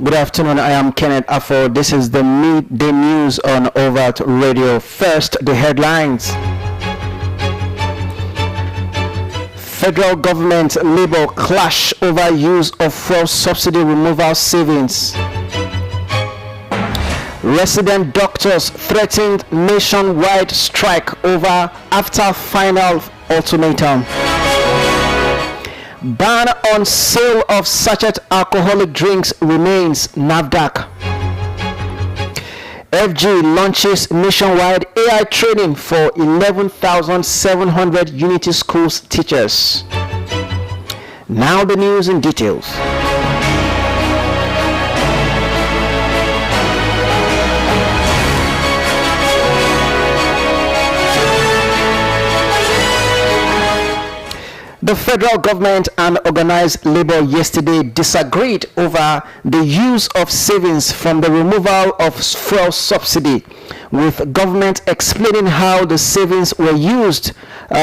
Good afternoon, I am Kenneth Affo. This is the midday news on Overt Radio. First, the headlines. Federal government Labour clash over use of fuel subsidy removal savings. Resident doctors threatened nationwide strike after final ultimatum. Ban on sale of sachet alcoholic drinks remains. NAFDAC. FG launches nationwide AI training for 11,700 Unity Schools teachers. Now the news in details. The federal government and organized labor yesterday disagreed over the use of savings from the removal of fuel subsidy, with government explaining how the savings were used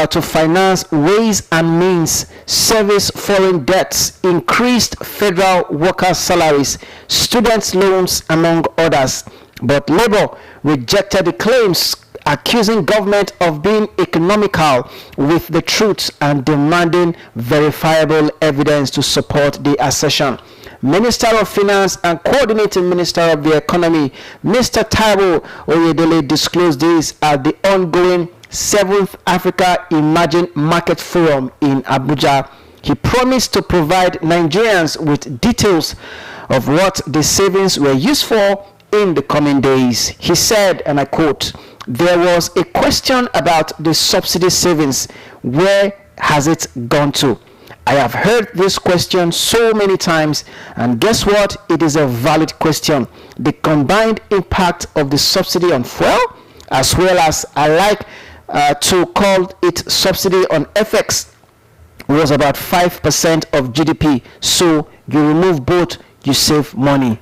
to finance ways and means, service foreign debts, increased federal workers' salaries, students' loans, among others. But labor rejected the claims, accusing government of being economical with the truth and demanding verifiable evidence to support the assertion. Minister of Finance and Coordinating Minister of the Economy, Mr. Taiwo Oyedele, disclosed this at the ongoing 7th Africa Emerging Market Forum in Abuja. He promised to provide Nigerians with details of what the savings were used for in the coming days. He said, and I quote, "There was a question about the subsidy savings. Where has it gone to? I have heard this question so many times, and guess what? It is a valid question. The combined impact of the subsidy on fuel, as well as I like to call it subsidy on FX, was about 5% of GDP. So you remove both, you save money."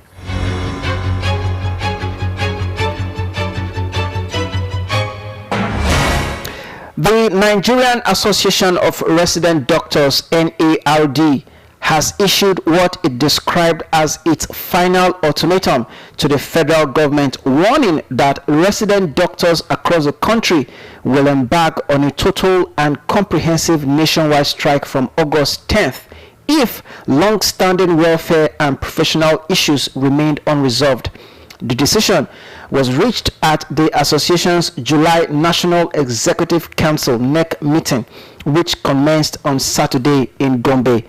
The Nigerian Association of Resident Doctors, NARD, has issued what it described as its final ultimatum to the federal government, warning that resident doctors across the country will embark on a total and comprehensive nationwide strike from August 10th if long-standing welfare and professional issues remained unresolved. The decision was reached at the association's July National Executive Council NEC meeting, which commenced on Saturday in Gombe.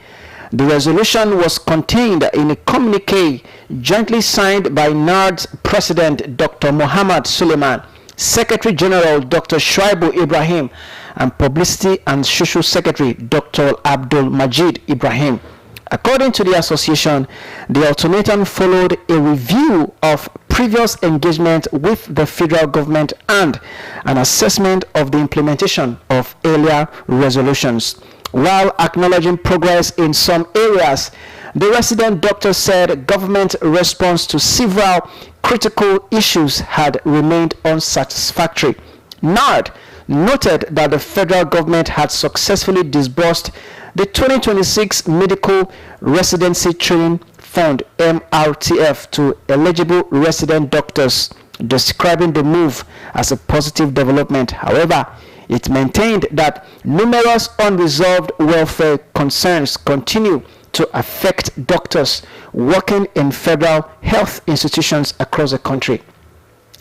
The resolution was contained in a communique jointly signed by NARD's President Dr. Mohammed Suleiman, Secretary General Dr. Shuaibu Ibrahim, and Publicity and Social Secretary Dr. Abdul Majid Ibrahim. According to the association, the ultimatum followed a review of previous engagement with the federal government and an assessment of the implementation of earlier resolutions. While acknowledging progress in some areas, the resident doctor said government response to several critical issues had remained unsatisfactory. NARD noted that the federal government had successfully disbursed the 2026 Medical Residency Training Fund (MRTF) to eligible resident doctors, describing the move as a positive development. However, it maintained that numerous unresolved welfare concerns continue to affect doctors working in federal health institutions across the country.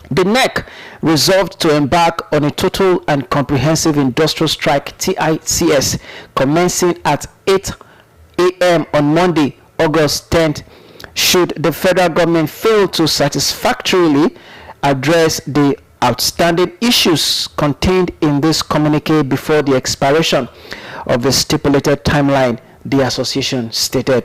The NEC resolved to embark on a total and comprehensive industrial strike (TICS) commencing at 8 a.m. on Monday, August 10th, should the federal government fail to satisfactorily address the outstanding issues contained in this communique before the expiration of the stipulated timeline, the association stated.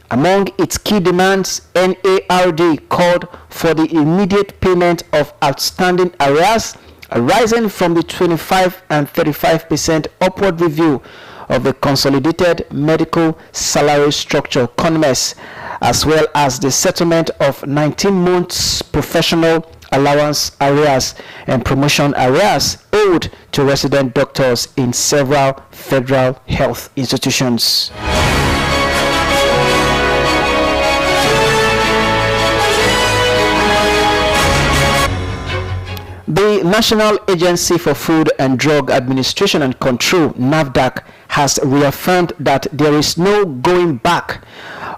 Among its key demands, NARD called for the immediate payment of outstanding arrears arising from the 25 and 35% upward review of the Consolidated Medical Salary Structure (CONMES), as well as the settlement of 19 months professional allowance arrears and promotion arrears owed to resident doctors in several federal health institutions. The National Agency for Food and Drug Administration and Control, NAFDAC, has reaffirmed that there is no going back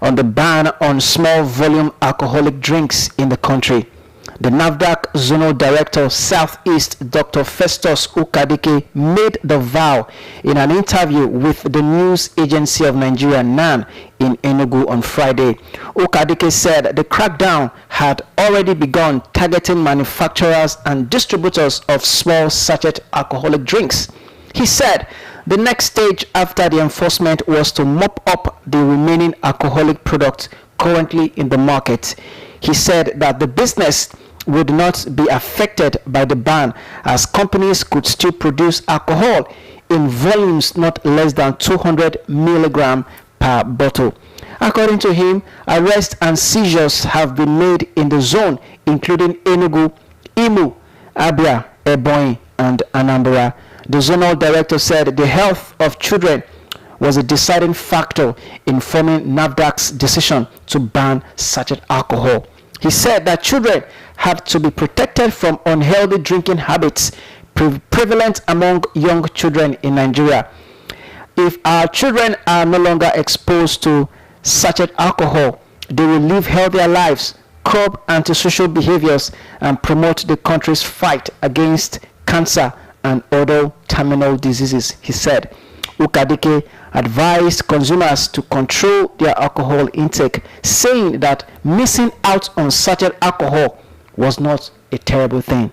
on the ban on small volume alcoholic drinks in the country. The NAFDAC Zonal Director Southeast, Dr. Festus Ukadike, made the vow in an interview with the News Agency of Nigeria, NAN, in Enugu on Friday. Ukadike said the crackdown had already begun targeting manufacturers and distributors of small sachet alcoholic drinks. He said the next stage after the enforcement was to mop up the remaining alcoholic products currently in the market. He said that the business would not be affected by the ban, as companies could still produce alcohol in volumes not less than 200 milligrams per bottle. According to him, arrests and seizures have been made in the zone, including Enugu, Imo, Abia, Ebonyi, and Anambra. The zonal director said the health of children was a deciding factor in forming NAFDAC's decision to ban sachet alcohol. He said that children have to be protected from unhealthy drinking habits prevalent among young children in Nigeria. If our children are no longer exposed to sachet alcohol, they will live healthier lives, curb antisocial behaviors, and promote the country's fight against cancer and other terminal diseases, he said. Ukadike advised consumers to control their alcohol intake, saying that missing out on sachet alcohol was not a terrible thing.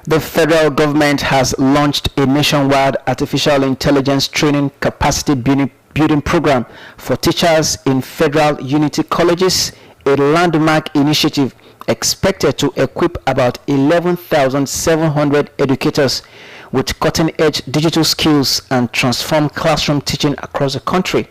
The federal government has launched a nationwide artificial intelligence training capacity building program for teachers in federal unity colleges, a landmark initiative expected to equip about 11,700 educators with cutting-edge digital skills and transform classroom teaching across the country.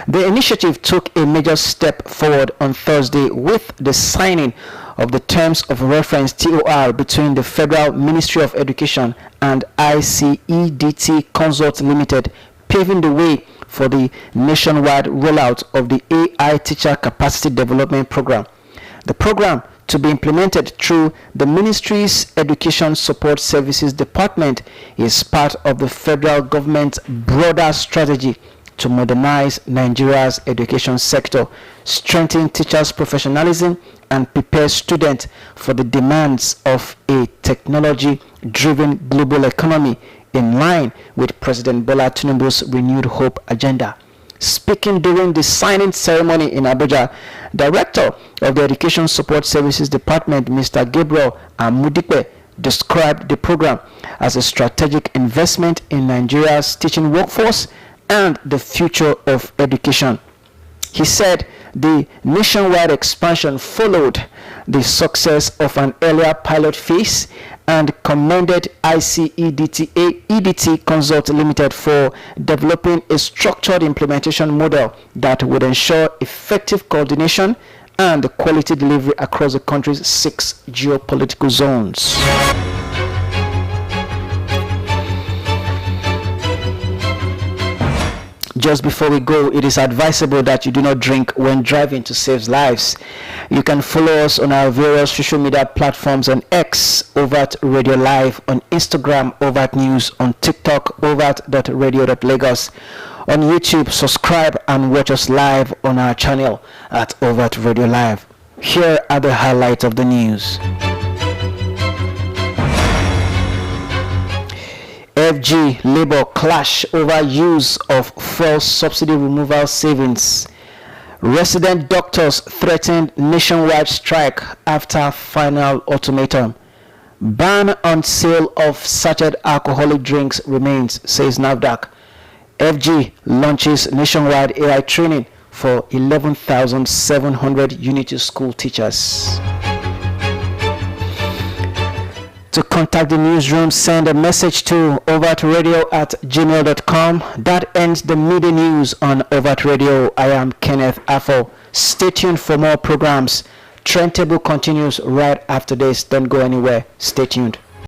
The initiative took a major step forward on Thursday with the signing of the Terms of Reference TOR between the Federal Ministry of Education and ICEDT Consult Limited, paving the way for the nationwide rollout of the AI Teacher Capacity Development Program. The program, to be implemented through the Ministry's Education Support Services Department, is part of the federal government's broader strategy to modernize Nigeria's education sector, strengthen teachers' professionalism, and prepare students for the demands of a technology-driven global economy in line with President Bola Tinubu's renewed hope agenda. Speaking during the signing ceremony in Abuja, Director of the Education Support Services Department, Mr. Gabriel Amudipe, described the program as a strategic investment in Nigeria's teaching workforce and the future of education. He said the nationwide expansion followed the success of an earlier pilot phase and commended ICEDT Consult Limited for developing a structured implementation model that would ensure effective coordination and quality delivery across the country's 6 geopolitical zones. Just before we go, it is advisable that you do not drink when driving to save lives. You can follow us on our various social media platforms: on X, Overt Radio Live; on Instagram, Overt News; on TikTok, overt.radio.lagos; on YouTube. Subscribe and watch us live on our channel at Overt Radio Live. Here are the highlights of the news. FG Labour clash over use of fuel subsidy removal savings. Resident doctors threatened nationwide strike after final ultimatum. Ban on sale of sachet alcoholic drinks remains, says NAFDAC. FG launches nationwide AI training for 11,700 Unity School teachers. To contact the newsroom, send a message to overtradio@gmail.com. That ends the media news on Overt Radio. I am Kenneth Affo. Stay tuned for more programs. Trend Table continues right after this. Don't go anywhere. Stay tuned.